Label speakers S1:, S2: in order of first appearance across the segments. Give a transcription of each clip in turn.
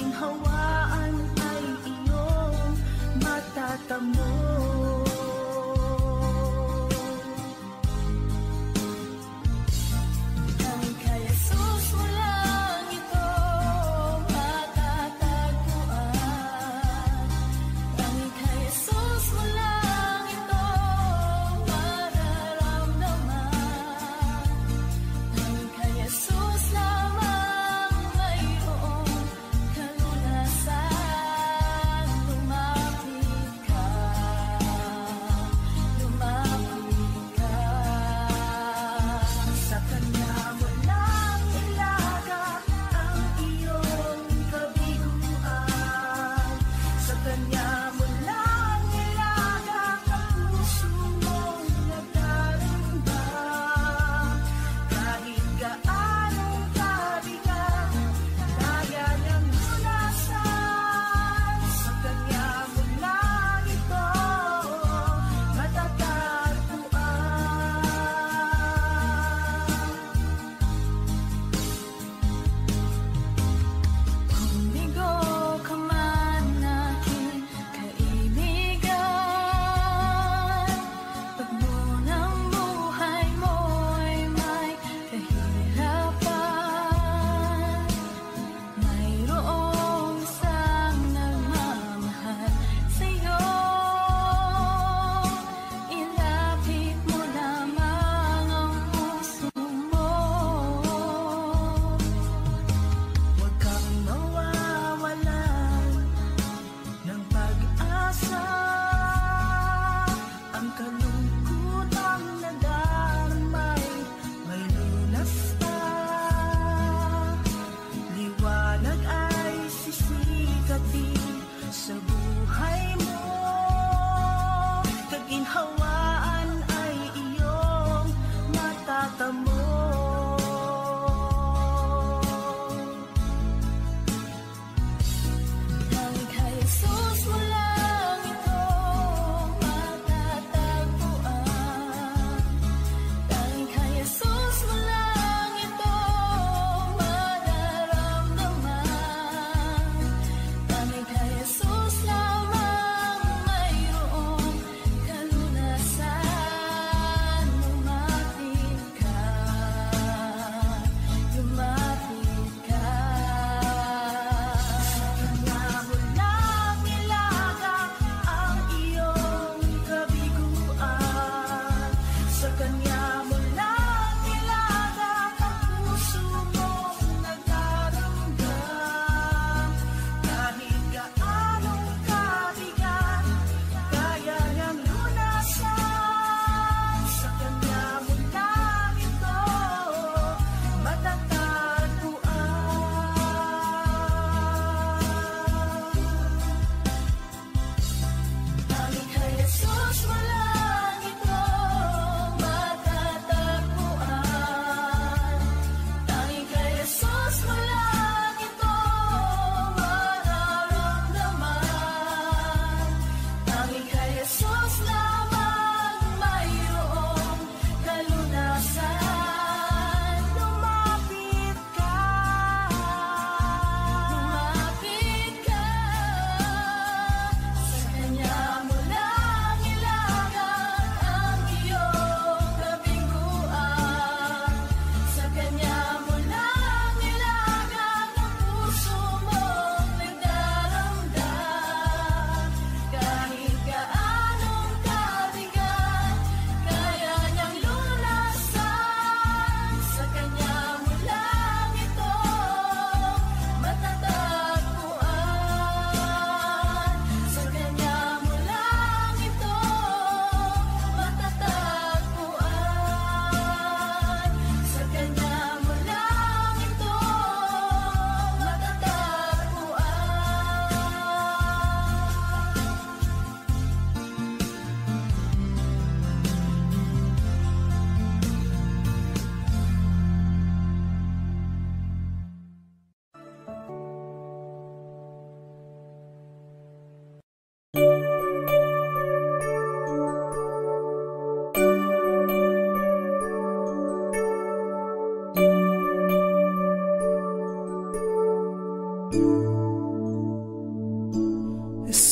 S1: ginhawaan ay iyong matatamo.
S2: Jesus lamang mayroong kalunas.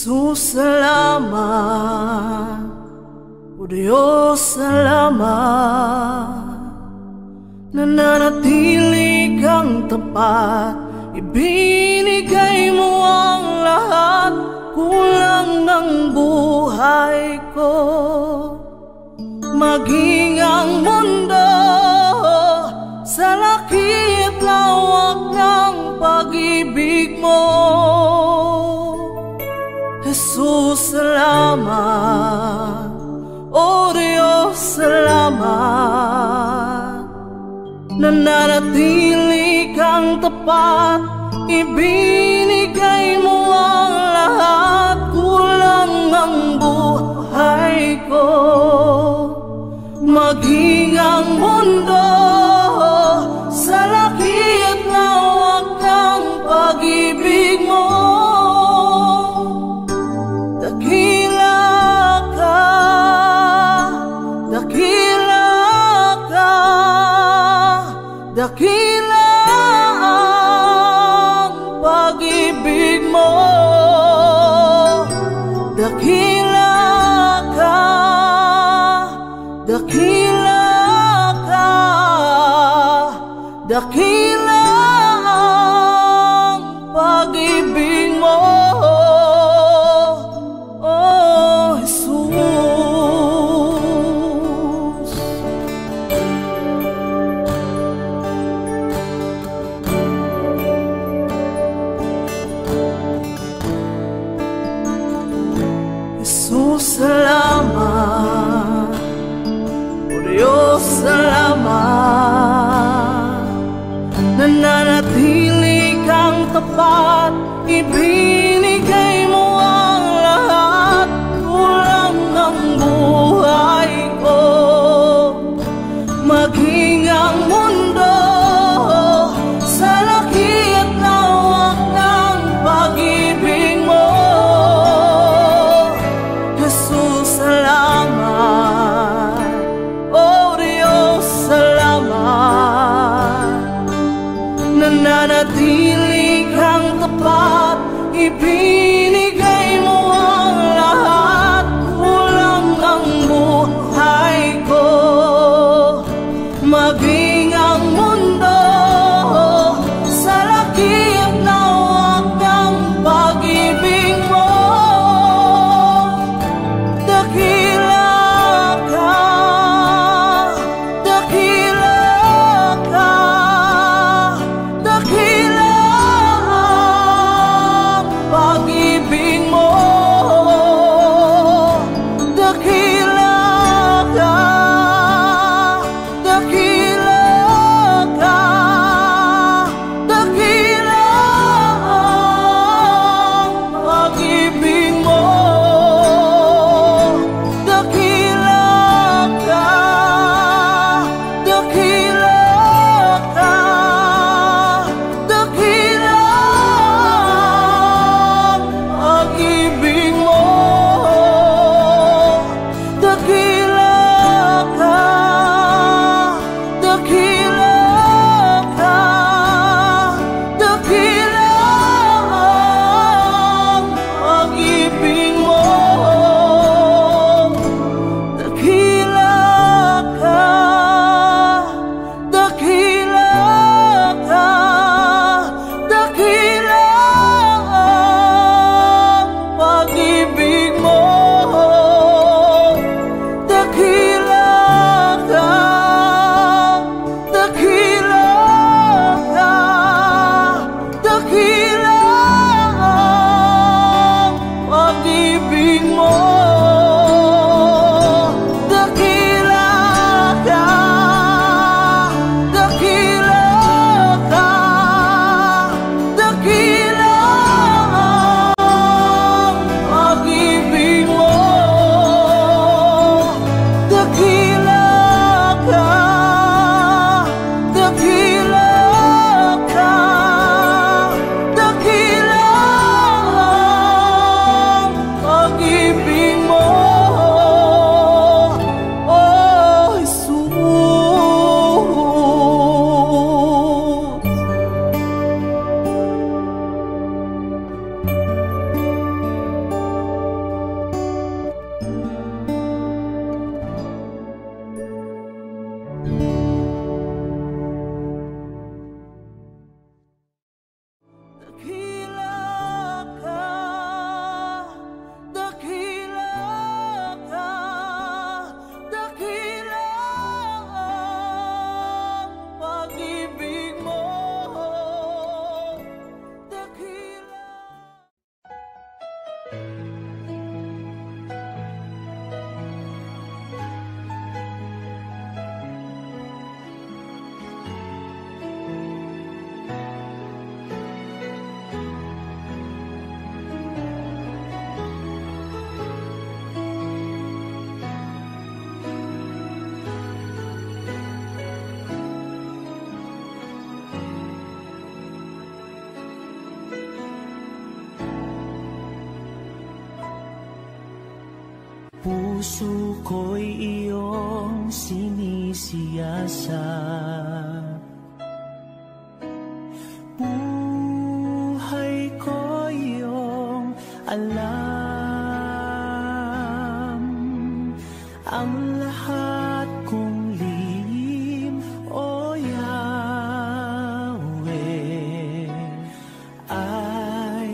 S1: Jesus, salamat. O Diyos, salamat. Nananatili kang tapat, ibinigay mo ang lahat. Kulang ang buhay ko, maging ang mundo sa laki't lawak ng pag-ibig mo. Jesus, salamat. O Diyos, salamat. Nananatili kang tapat, ibinigay mo ang lahat. Kulang ang buhay ko, maging ang mundo sa laki't lawak ng pag-ibig mo. Dakila ka, dakila ka, dakila ang pag-ibig mo. Dakila ka, dakila ka, dakila ang pag-ibig mo. Oh, Jesus. Jesus, salamat. O Diyos, salamat. Nananatili kang tapat, ibinigay mo ang lahat. Kulang ang buhay ko, maging ang mundo sa laki't lawak ng pag-ibig mo. Jesus, salamat. O Diyos, salamat. Nananatili kang tapat, Puso ko'y iyong sinisiyasat, buhay ko iyong alam, ang lahat kong lihim, O Yahweh, ay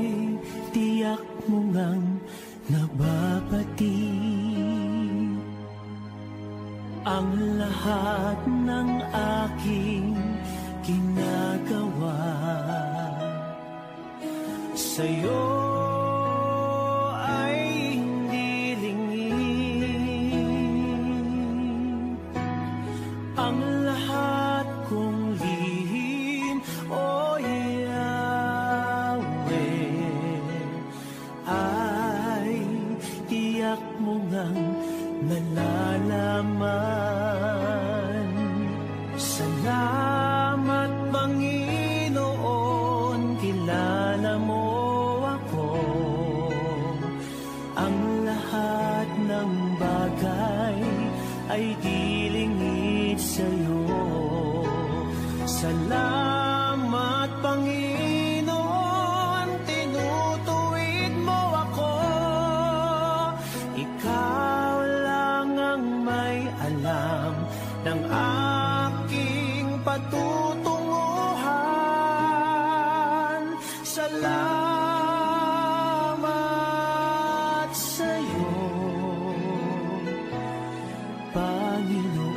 S1: tiyak mo ngang nababati. Ang lahat ng aking ginagawa sa'yo ay hindi lingid. Ang lahat kong lihim, O Yahweh, ay tiyak mo ngang nalalaman. Salamat, Panginoon, kilala mo ako. Ang lahat ng bagay ay di lingid sa'yo. Salamat, Panginoon, tinutuwid mo ako. Ikaw lang ang may alam ng aking patutunguhan. Salamat sa'yo, Panginoon.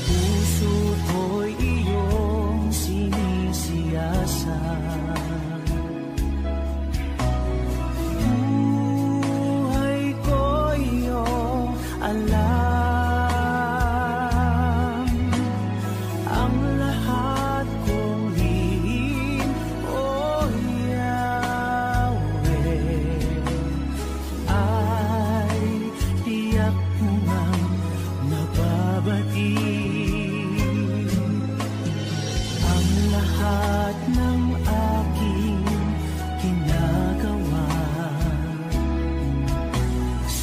S1: Puso ko'y iyong sinisiyasat, alam, ang lahat kong lihim, O Yahweh, ay tiyak mo ngang nababati. Ang lahat ng aking ginagawa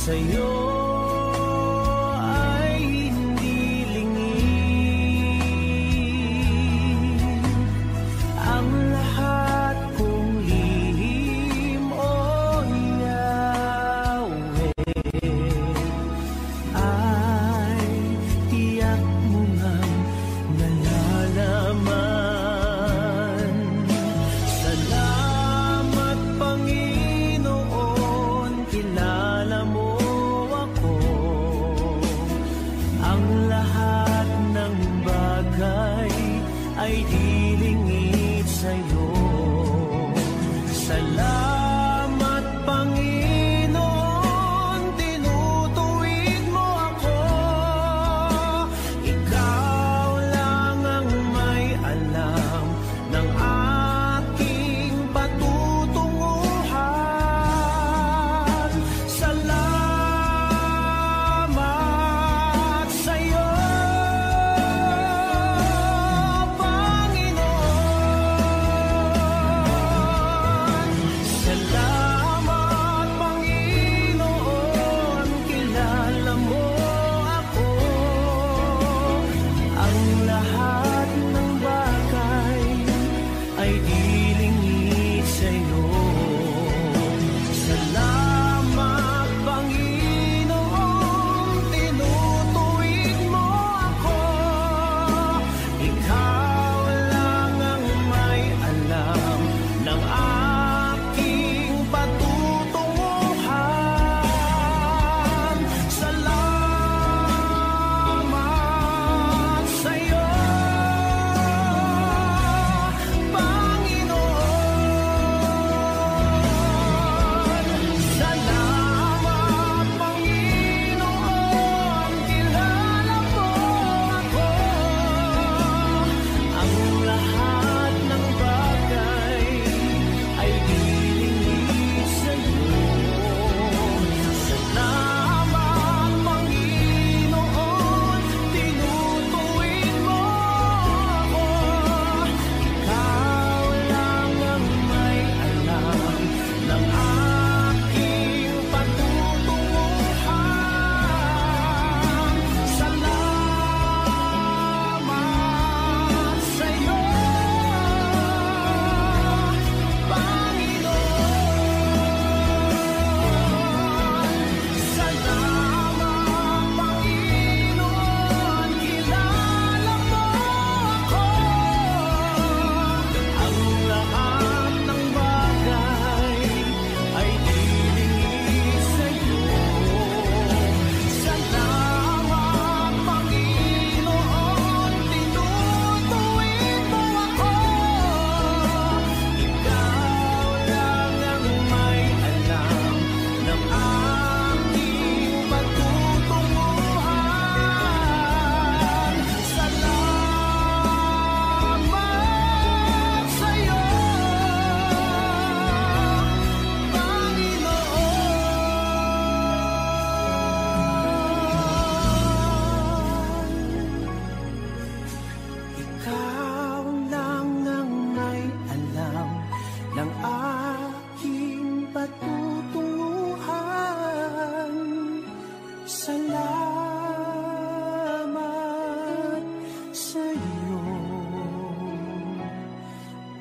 S1: sa'yo ay di lingid sa'yo. Salamat, Panginoon, tinutuwid mo ako. Ikaw lang ang may alam ng aking patutunguhan. Salamat sa'yo, Panginoon.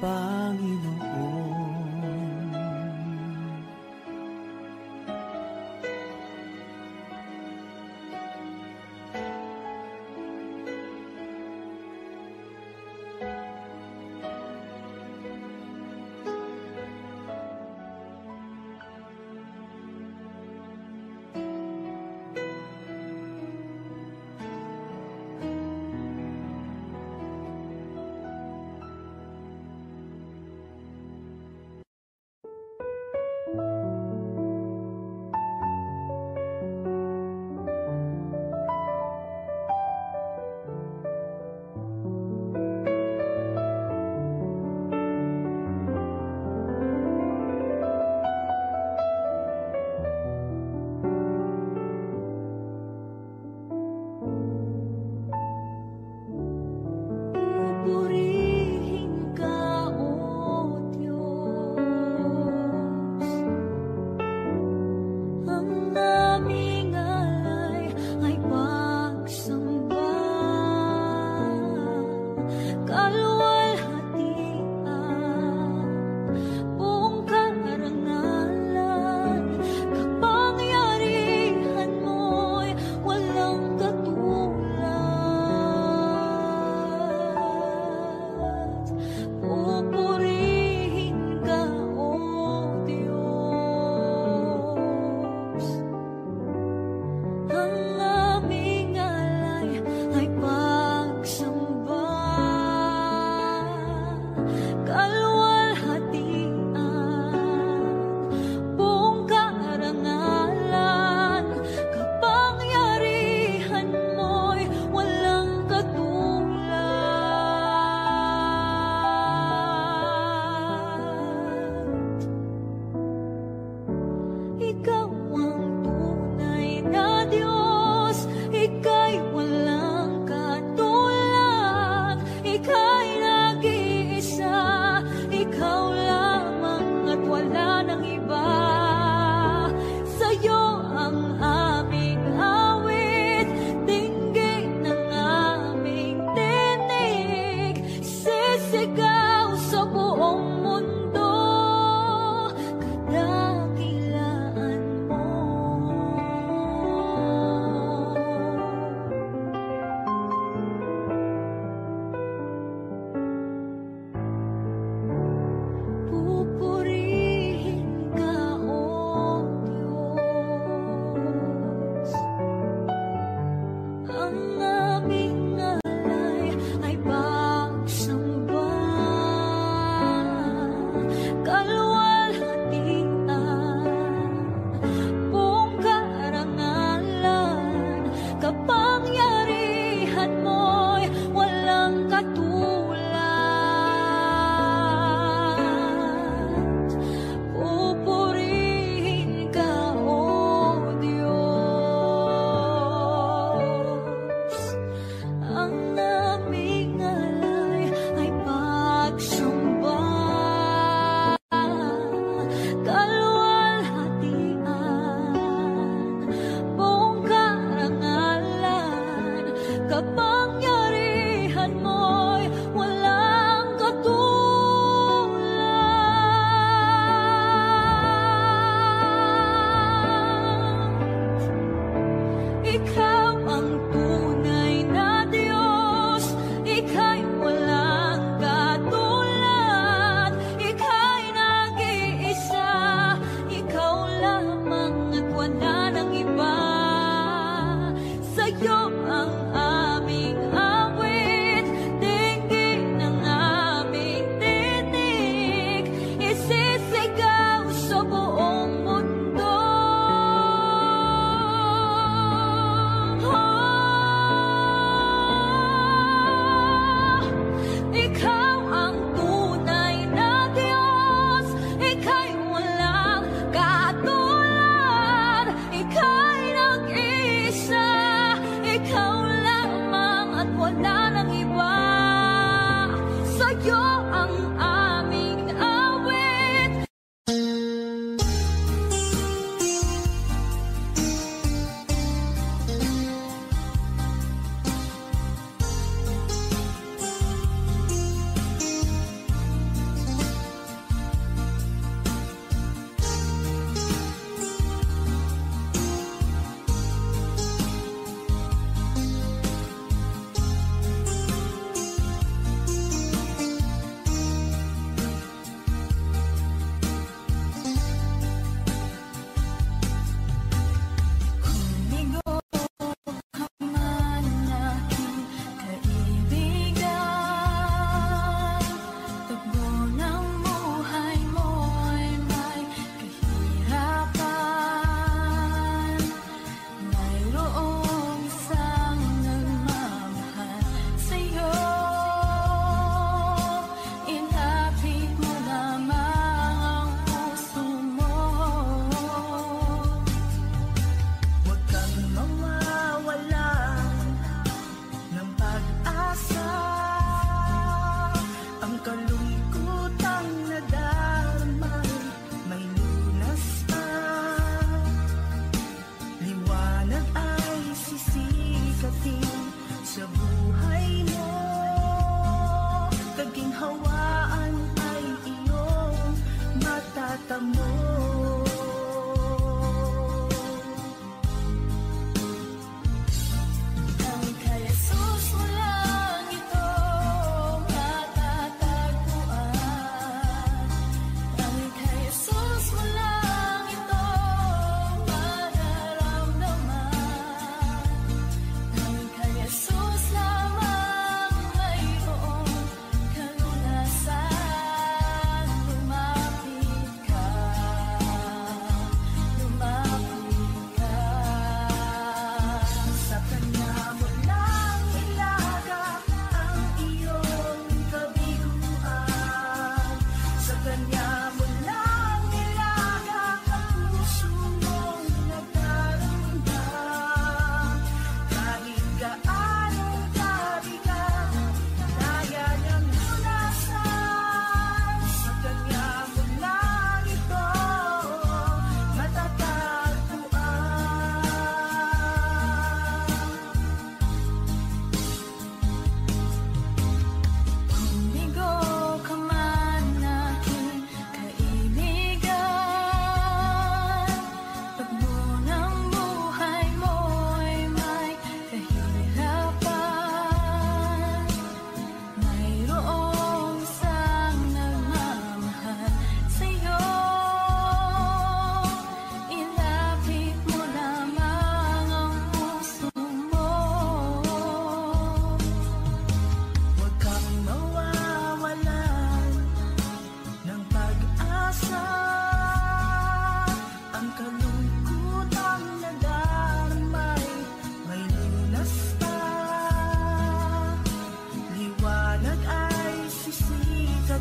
S1: Panginoon.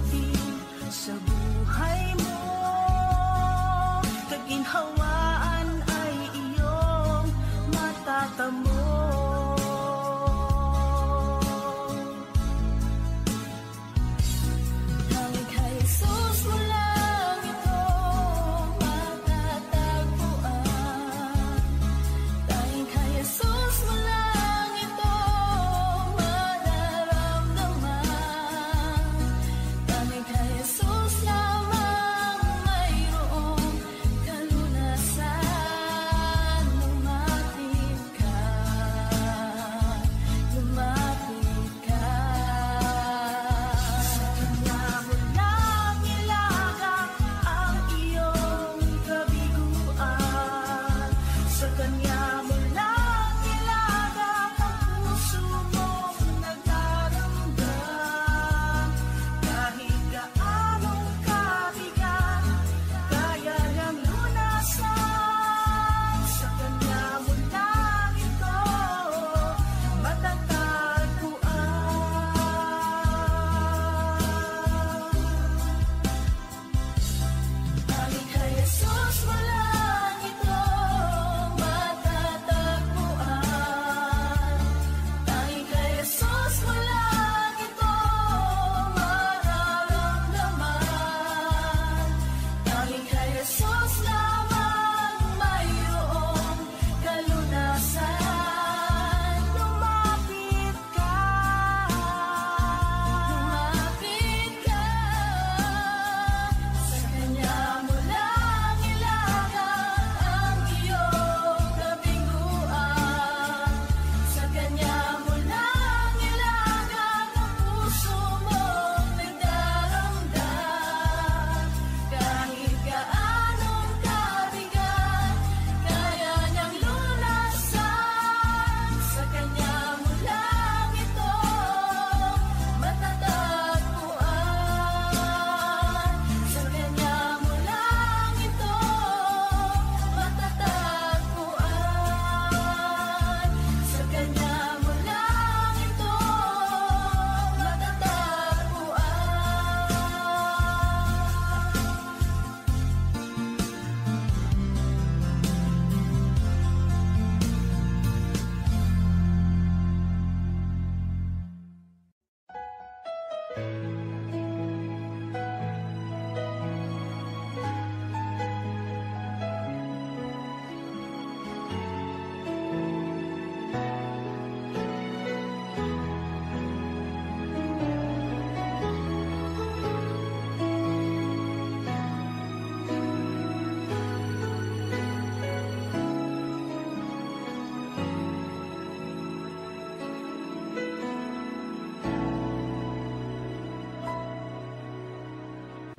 S1: dumating sa buhay mo. Kaginhawaan ay iyong matatamo. Tanging kay Jesus mo lang ito matatagpuan. Tanging kay Jesus mo lang ito mararamdaman. Tanging kay Jesus lamang mayroong kalunasan. Lumapit ka, lumapit ka. Sa Kanya mo lang ilagak ang iyong kabiguan. Sa Kanya mo lang ilagak ang puso mong nagdaramdam. Kahit gaanong kabigat, kaya niyang lunasan. Sa Kanya mo lang ito matatagpuan. Tanging kay Jesus mo lang ito matatagpuan. Tanging kay Jesus mo lang ito mararamdaman. Tanging kay Jesus lamang mayroong kalunasan. Lumapit ka, lumapit ka. Sa Kanya mo lang ilagak ang iyong kabiguan. Sa Kanya mo lang ilagak ang puso mong nagdaramdam. Kahit gaanong kabigat, kaya niyang lunasan. Sa Kanya mo lang ito matatagpuan. Sa Kanya mo lang ito matatagpuan. Sa Kanya mo lang ito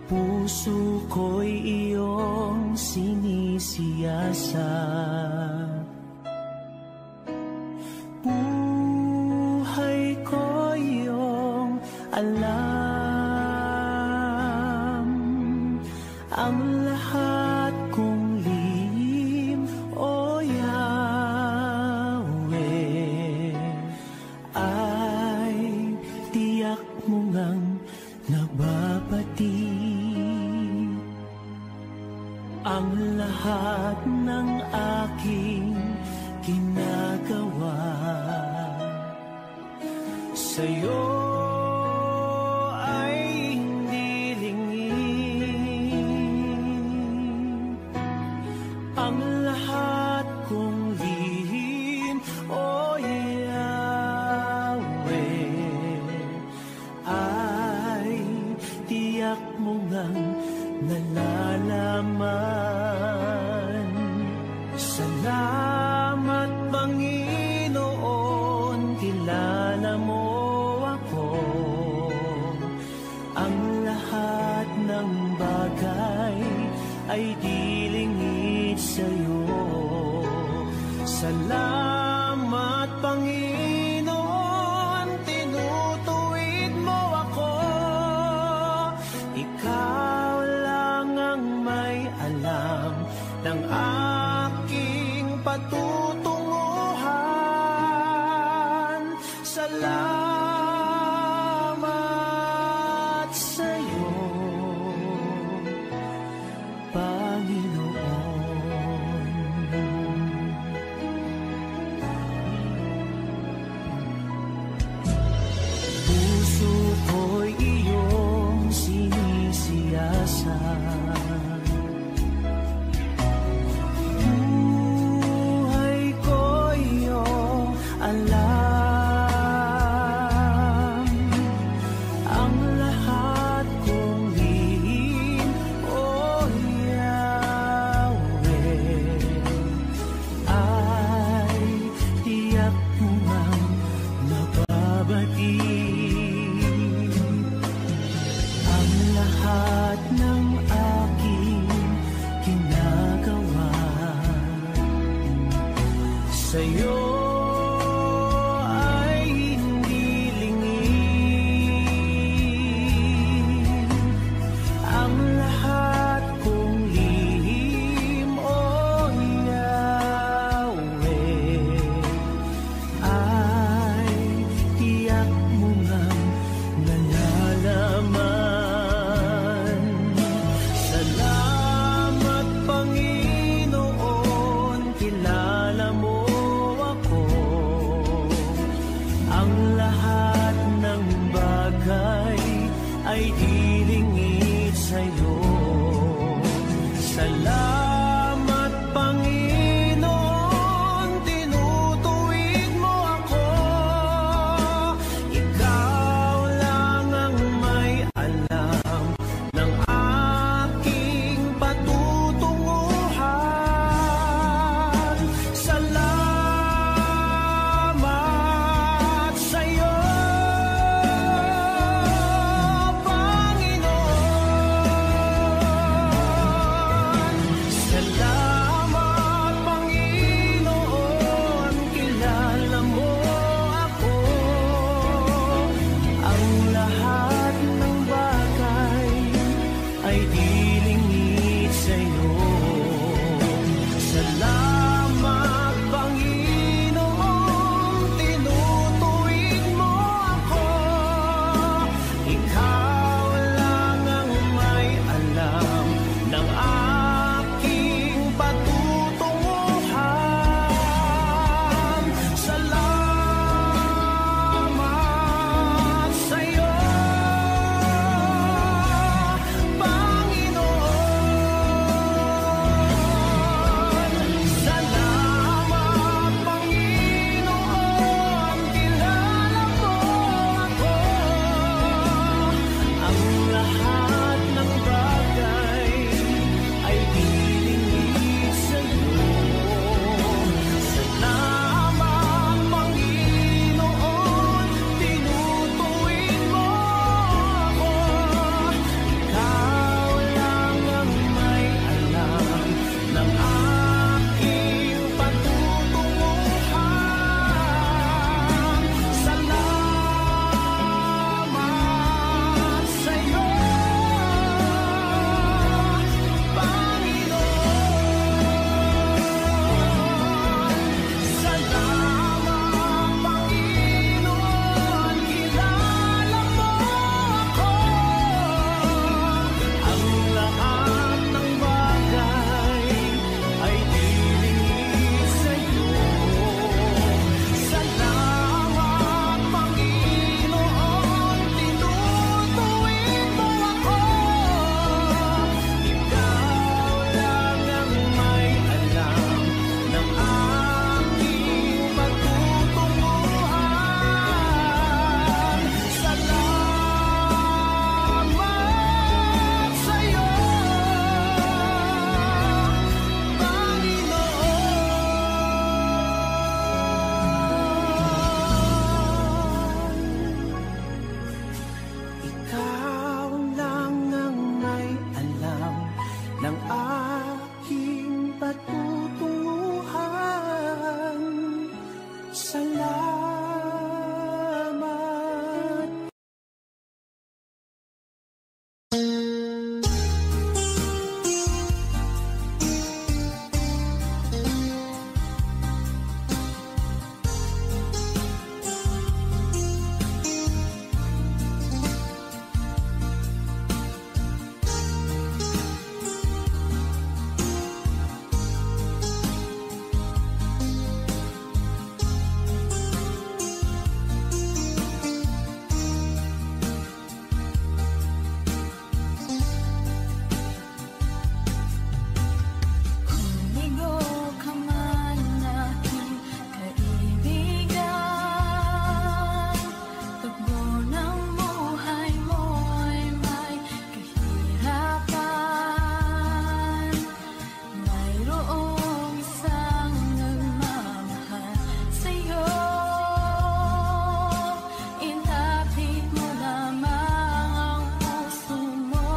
S2: Puso ko'y iyong sinisiyasat. Buhay ko iyong alam. Ang lahat kong lihim, O Yahweh, ay tiyak mo ngang nababati. Ang lahat ng aking ginagawa sa'yo ay hindi lingid. Ang lahat kong lihim, O Yahweh, ay tiyak mo ngang nalalaman. Salamat, Panginoon, kilala mo ako. Ang lahat ng bagay ay dilingid sa'yo. Salamat, Panginoon, tinutuwid mo ako. Ikaw lang ang may alam ng aking patutunguhan. Salamat sa'yo. ay di lingid sa'yo. Salamat Panginoon, tinutuwid mo ako. Ikaw lang ang may alam ng aking patutunguhan. Salamat sa'yo, Salamat Panginoon, kilala mo ako. Ang lahat ng bagay ay di lingid sa'yo. Salamat Panginoon, tinutuwid mo ako. Ikaw lang ang may alam ng aking patutunguhan. Salamat sa'yo, Panginoon. Salamat Panginoon, kilala mo ako. Ang lahat ng bagay ay di lingid sa'yo. Salamat Panginoon, tinutuwid mo ako. Ikaw lang ang may alam ng aking patutunguhan. Salamat sa'yo, Panginoon. Salamat Panginoon, kilala mo ako. Ang lahat ng bagay ay di lingid sa'yo. Salamat Panginoon, tinutuwid mo ako. Ikaw lang ang may alam ng aking patutunguhan. Salamat sa'yo, Panginoon. Ikaw lang ang may alam ng aking patutunguhan. Salamat.
S3: Humigo ka man aking kaibigan, tugbo ng buhay mo ay may kahirapan. Mayroong isang nagmamahal sa'yo, ilapit mo lamang ang puso mo.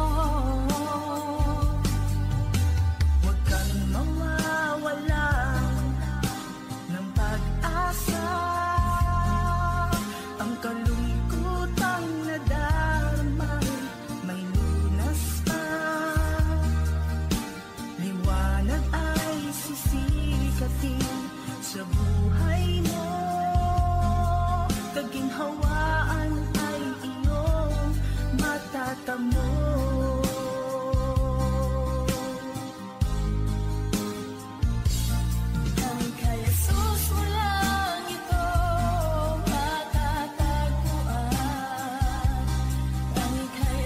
S2: Huwag kang mawawalan ng pag-asa. Ang kalungkutang nadarama may lunas pa. Liwanag ay sisikatin sa buhay mo. Kaginhawaan ay iyong matatamo.
S3: Ang kay Jesus mo lang ito matatagpuan. Ang kay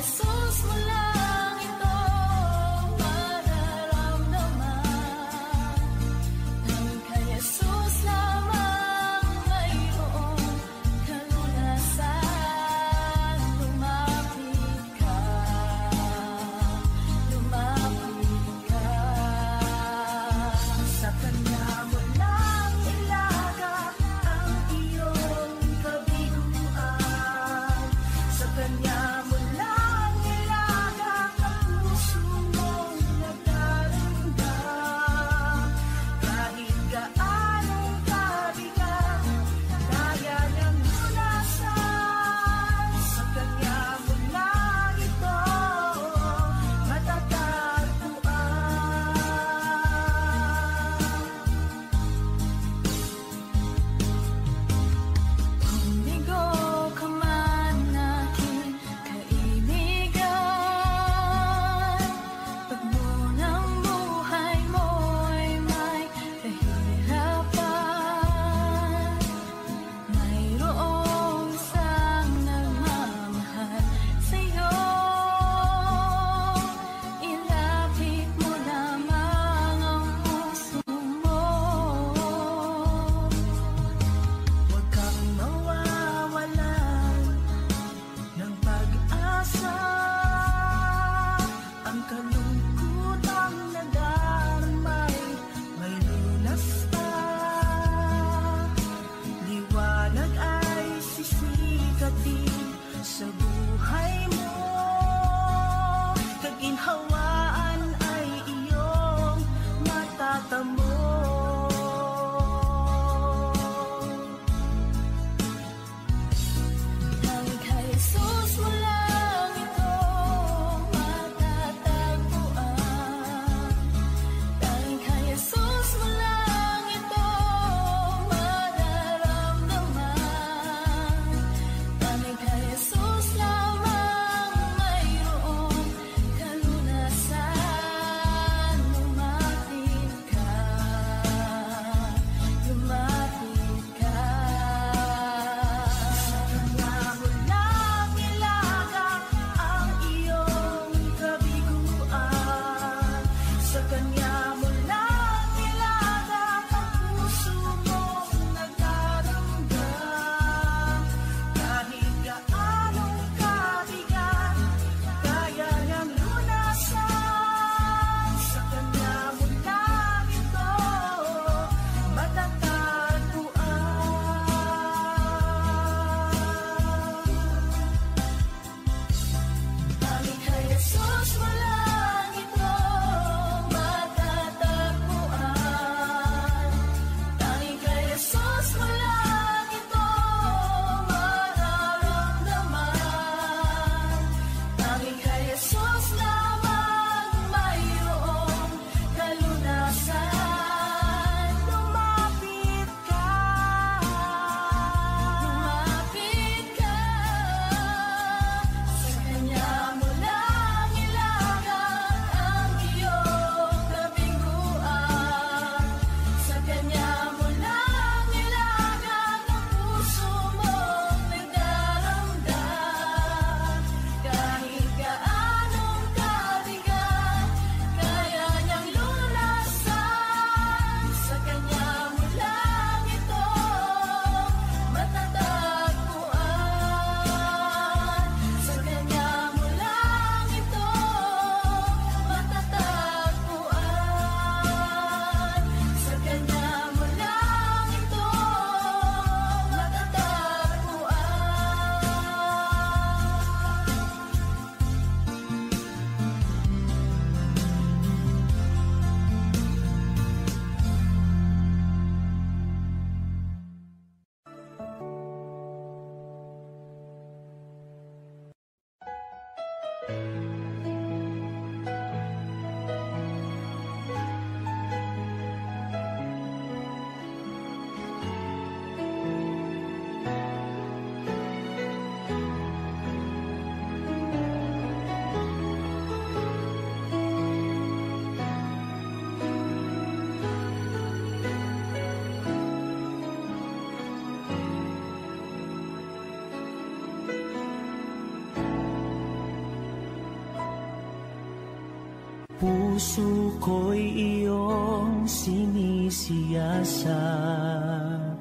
S1: Puso ko'y iyong sinisiyasat,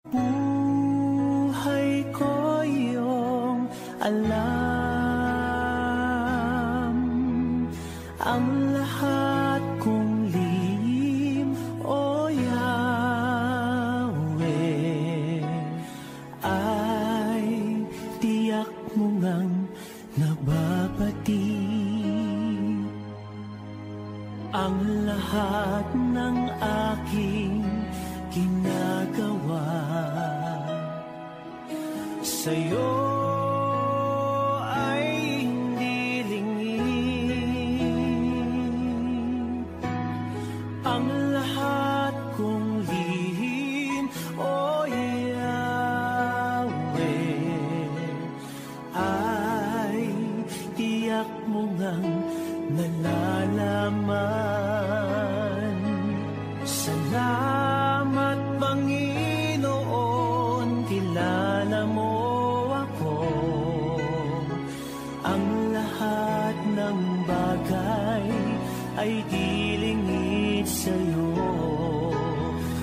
S1: buhay ko iyong alam, ang lahat kong lihim, O Yahweh, ay ang lahat ng aking ginagawa. Sa'yo ay hindi lingid ang lahat kong lihim, o Yahweh, ay tiyak mo ngang nalalaman. Salamat, Panginoon, kilala mo ako. Ang lahat ng bagay ay dilingid sa'yo.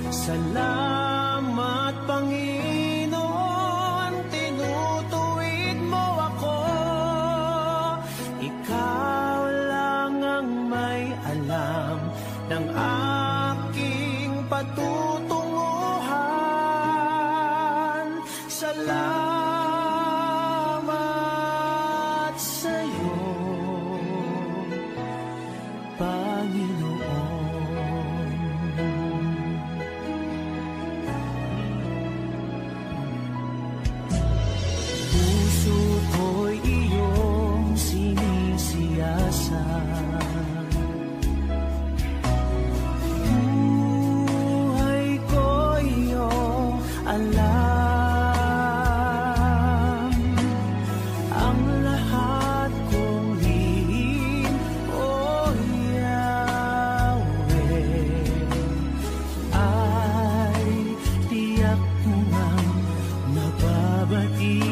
S1: Salamat, Panginoon, tinutuwid mo ako. Ikaw lang ang may alam ng aking patutunguhan. Salamat sa'yo, Panginoon. Puso ko'y iyong sinisiyasat, buhay ko'y iyong alam. Ang lahat kong lihim, o Yahweh, ay tiyak mo ngang nababati.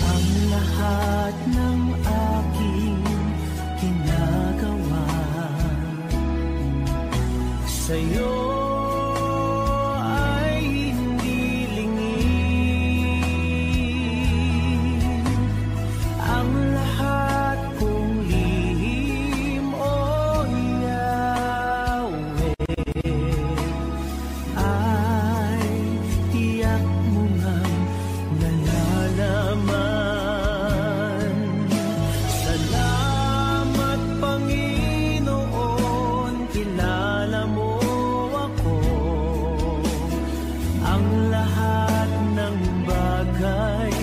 S1: Ang lahat ng aking ginagawa sa'yo ay hindi lingid. Ang lahat kong lihim, o Yahweh, ay tiyak mo ngang nalalaman. Salamat, Panginoon, kilala mo ako. Ang lahat ng bagay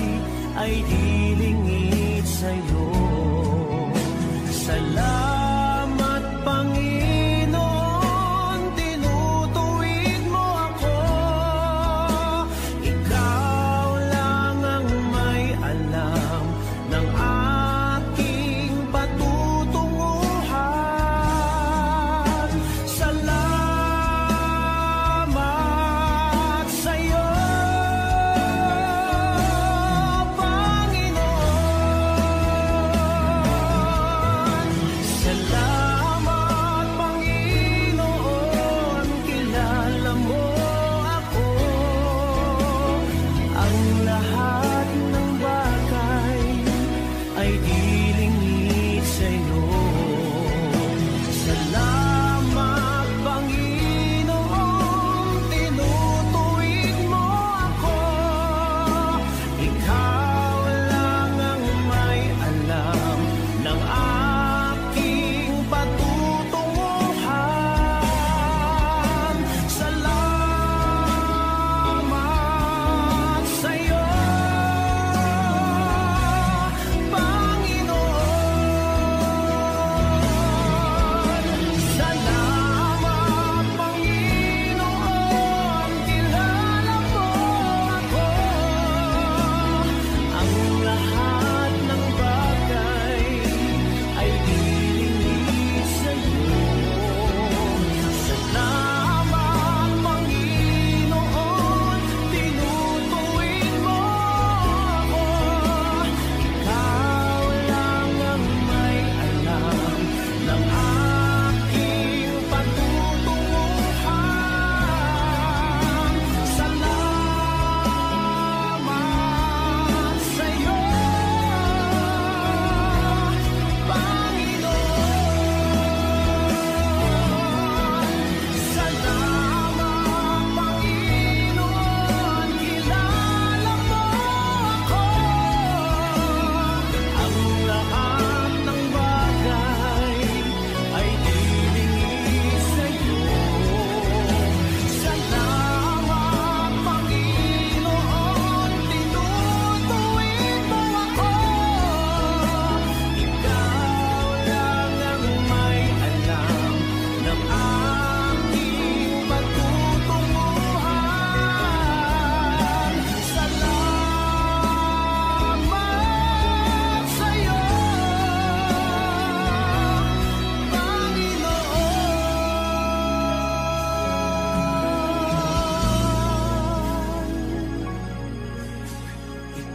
S1: ay dilingid sa'yo. Salamat, Panginoon, tinutuwid mo ako. Ikaw lang ang may alam ng aking patutunguhan. Salamat sa'yo, Panginoon.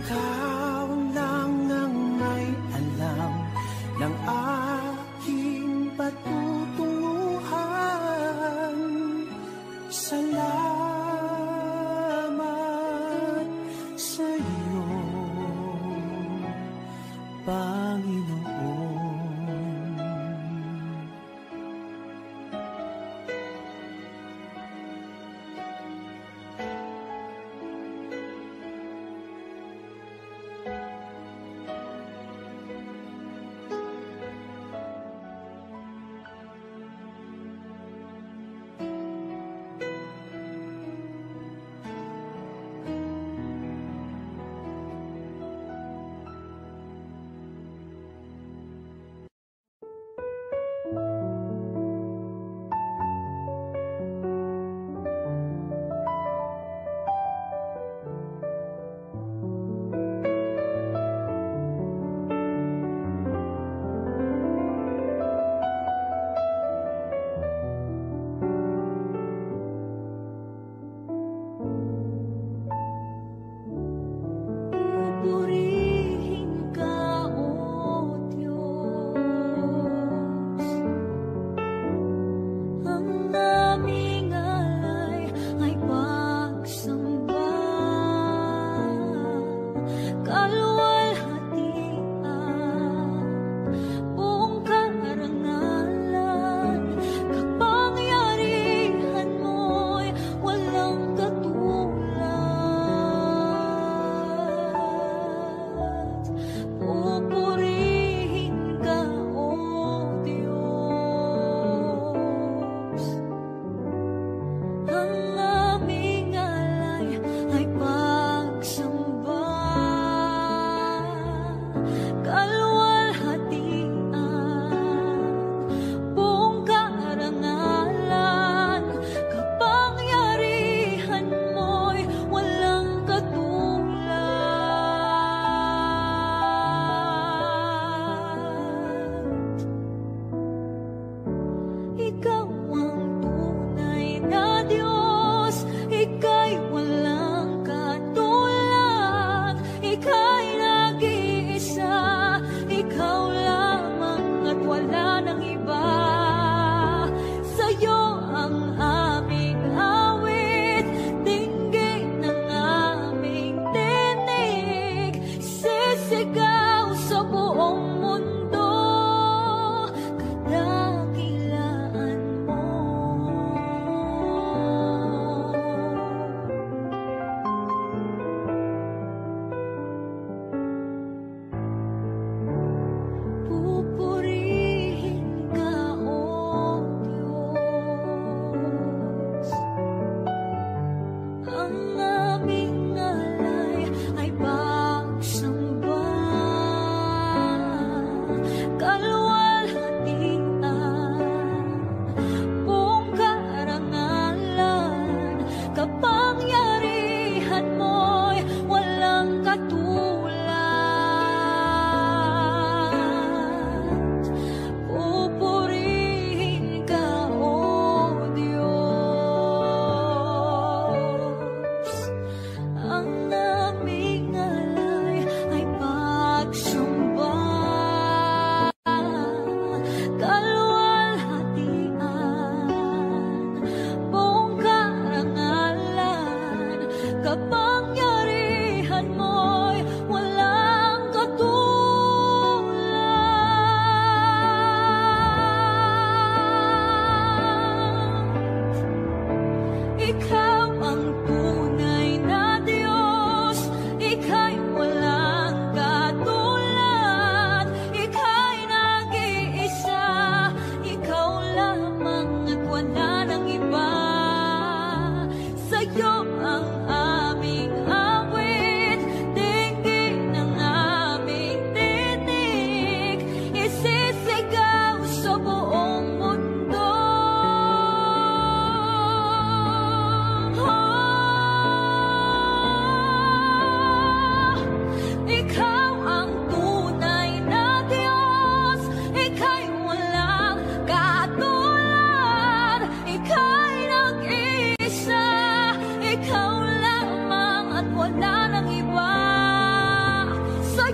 S1: Ikaw lang ang may alam ng aking patutunguhan. Salamat sa iyo, Panginoon.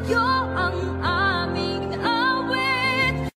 S3: sa'yo ang aming awit.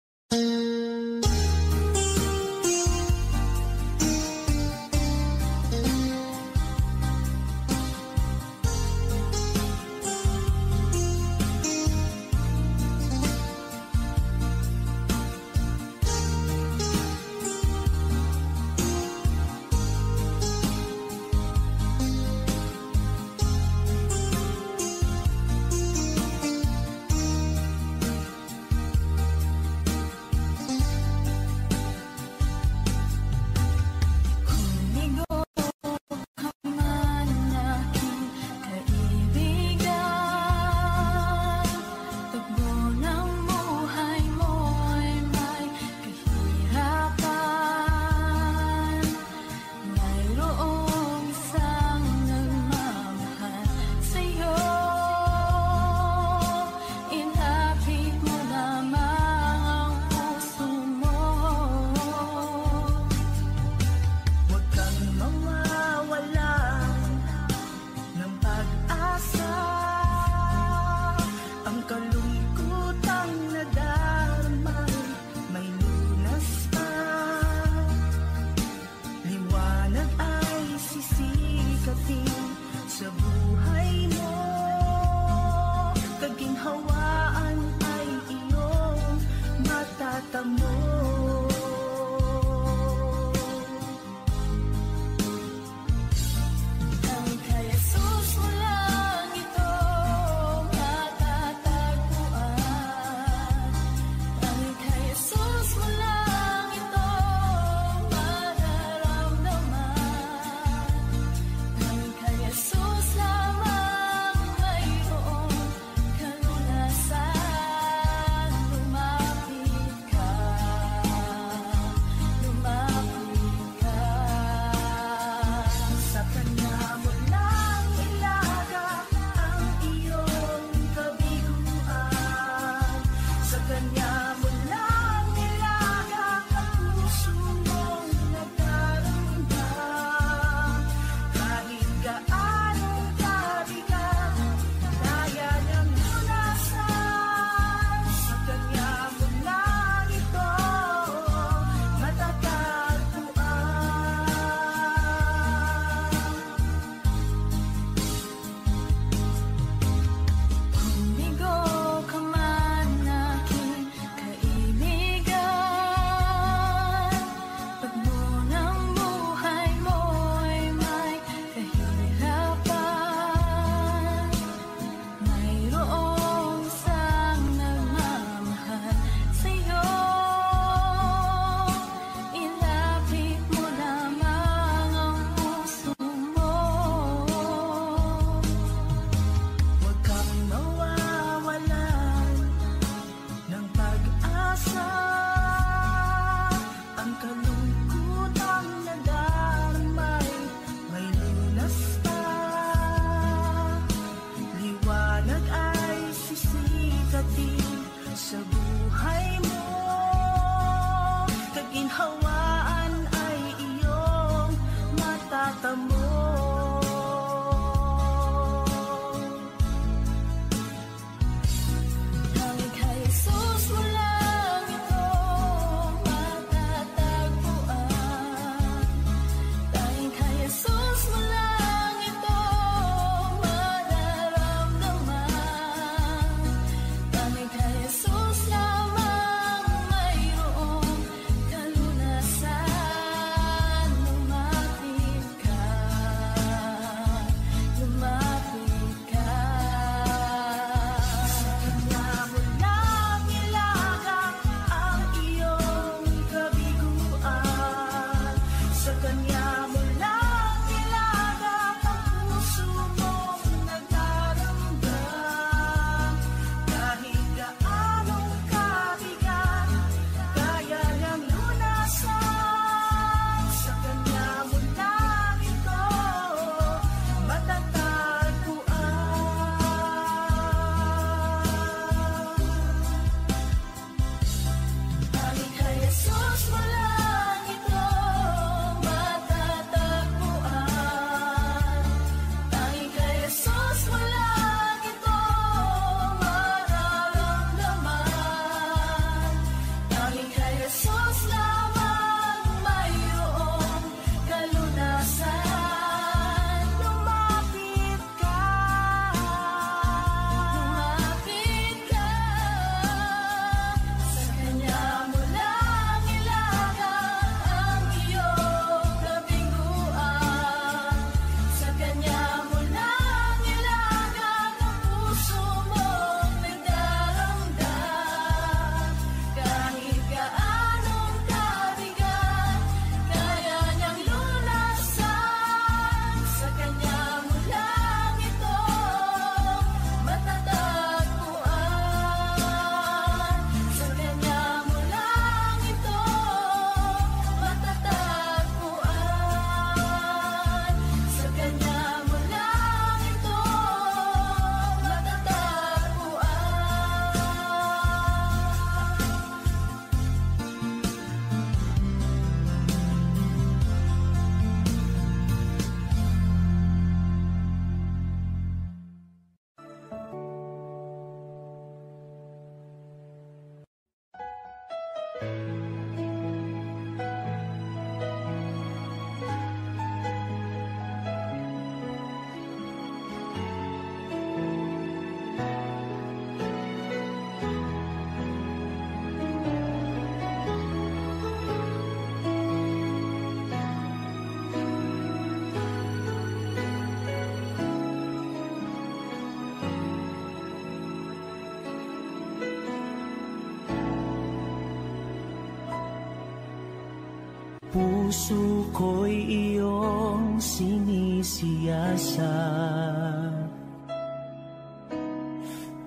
S1: Puso ko'y iyong sinisiyasat,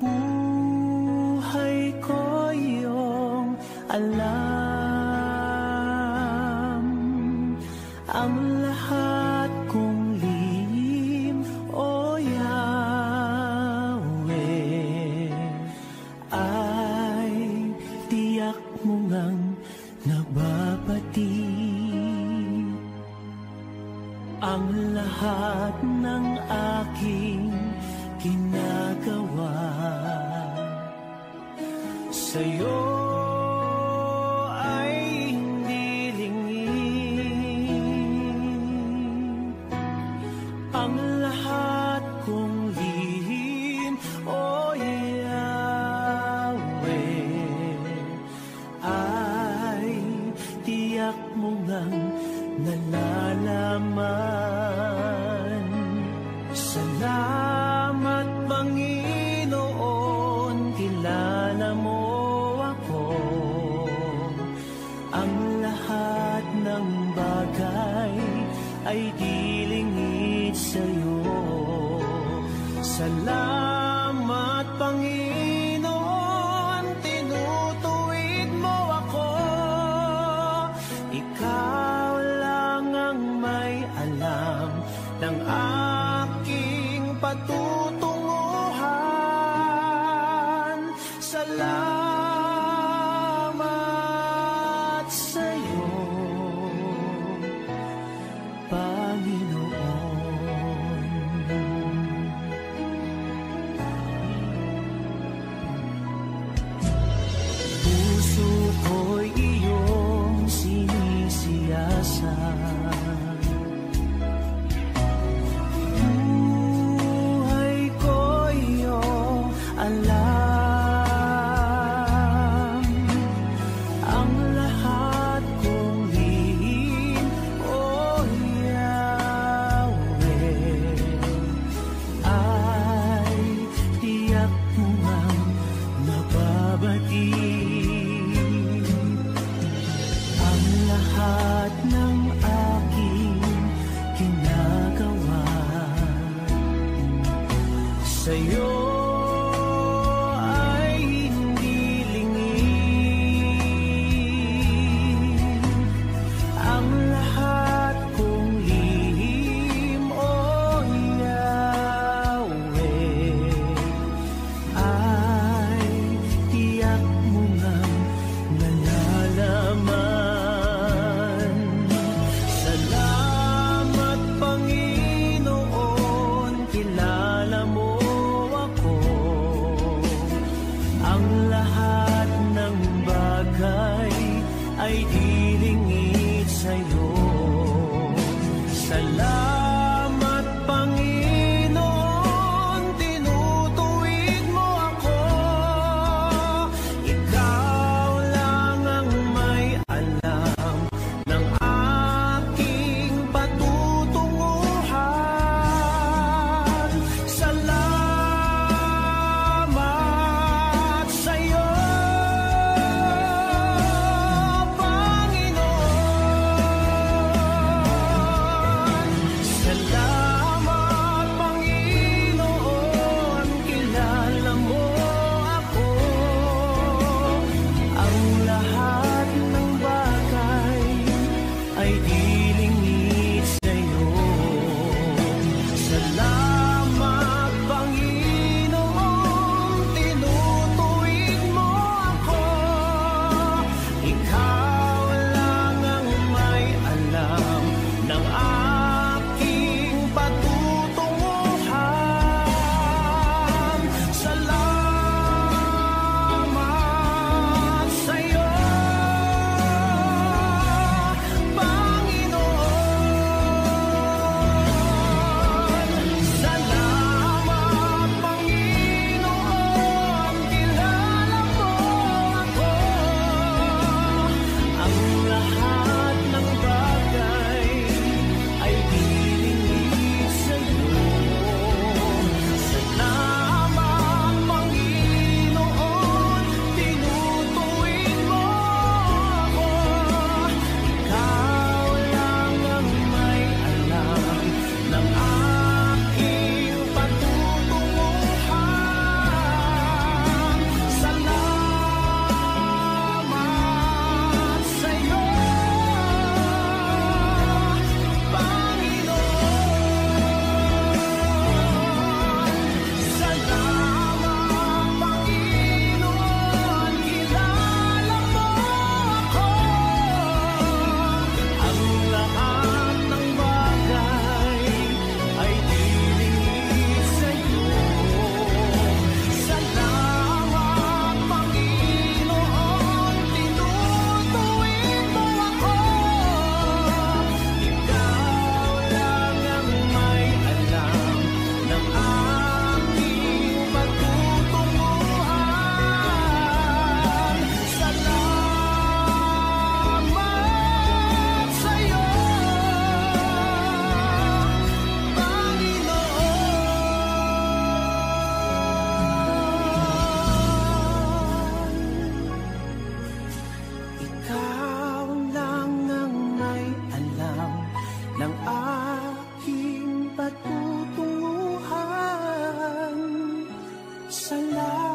S1: buhay ko'y iyong alam. Ang lahat kong lihim, O Yahweh, ay tiyak mo ngang nababati. Ang lahat ng aking ginagawa sa'yo ay hindi lingid. Ang lahat kong lihim, O Yahweh, ay tiyak mo ngang nalalaman. Salamat, Panginoon, kilala mo ako. Ang lahat ng bagay ay dilingid sa'yo. Salamat, Panginoon, tinutuwid mo ako. Ikaw lang ang may alam ng aking patutunguhan. Salamat sa'yo, Panginoon. Puso ko'y iyong sinisiyasat, buhay ko'y iyong alam. Ang lahat kong lihim, O Yahweh, ay tiyak mo ngang mababati. Ang lahat ng aking ginagawa sa'yo salamat.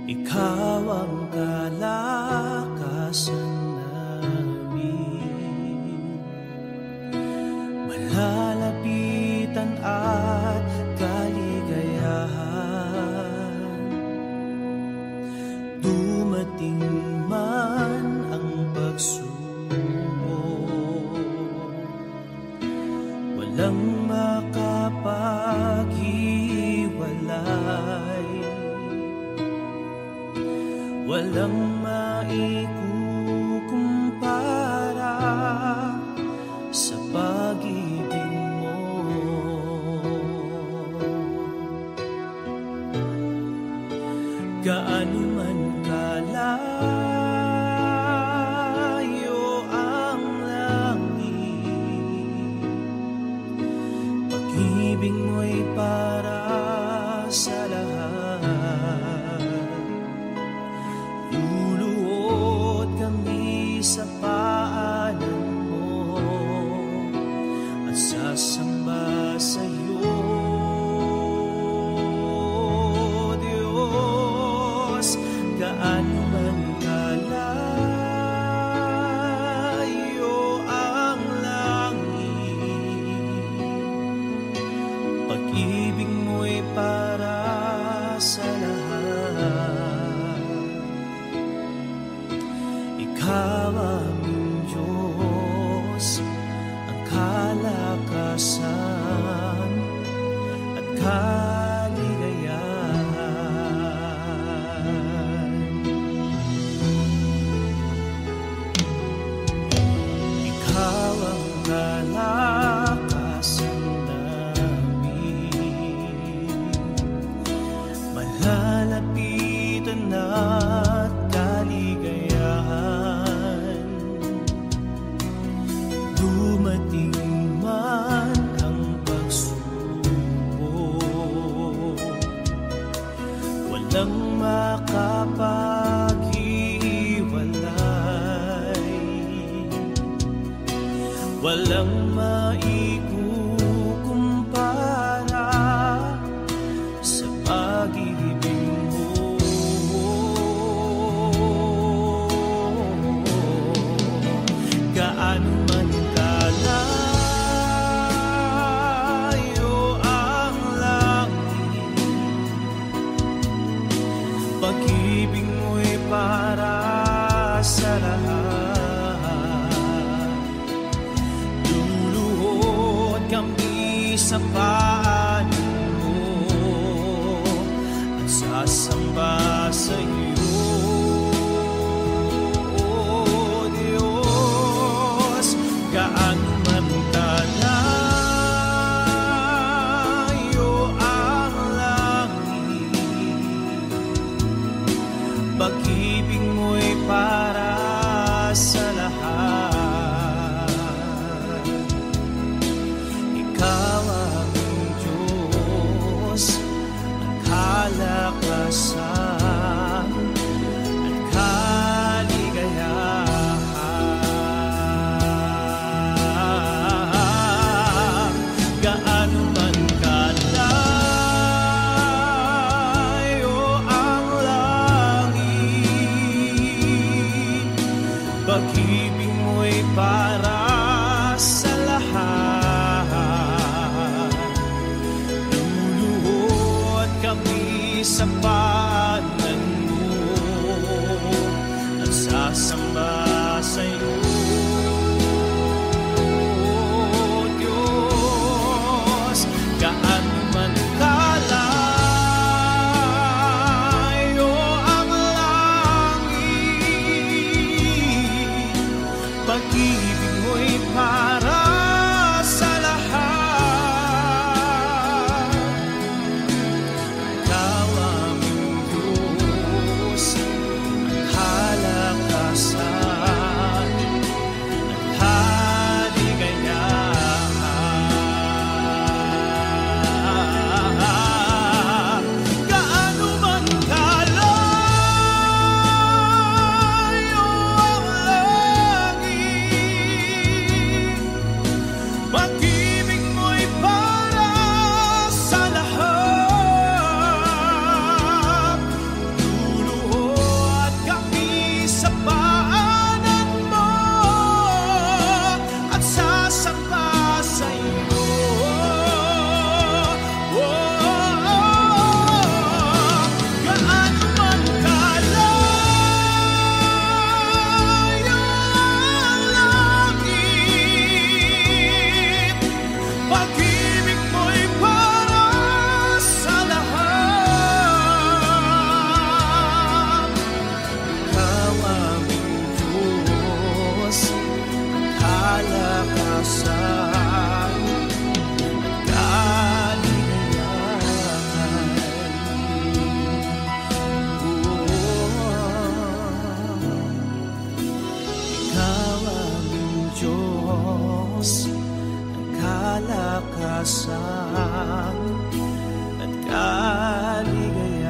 S1: Ikaw ang kalakasan namin, malalapitan at kaligayahan. Dumating man ang pagsubok, walang makapaghiwalay, walang maikukumpara sa pag-ibig mo. Gaano man kalayo ang langit, pag-ibig mo'y para sa lahat. Luluhod kami sa paanan mo at sasamba sa iyo, Diyos. Gaano man kalayo ang langit, pag-ibig mo'y para sa lahat. Ikaw aming Diyos, ang kalakasan at kaligayahan. Ikaw ang kalakasan namin, malalapitan at kaligayahan. Dumating man ang pagsubok, walang makapaghiwalay, walang maikukumpara sa pag-ibig mo. Gaano man kalayo ang langit, pag-ibig mo'y para sa lahat. Luluhod kami sa paanan mo at sasamba sa iyo, Diyos. Gaano man kalayo ang langit, pag-ibig mo'y para sa lahat. Ikaw aming Diyos, ang kalakasan at kaligayahan. Gaano man kalayo ang langit, pag-ibig mo'y para sa lahat. Luluhod kami sa paanan mo at sasamba sa iyo, Diyos. Gaano man kalayo ang langit, pag-ibig mo'y para sa lahat. at kaligayahan.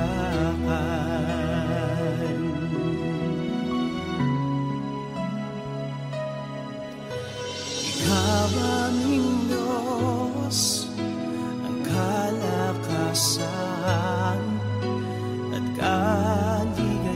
S1: Ikaw aming Diyos, ang kalakasan at kaligayahan.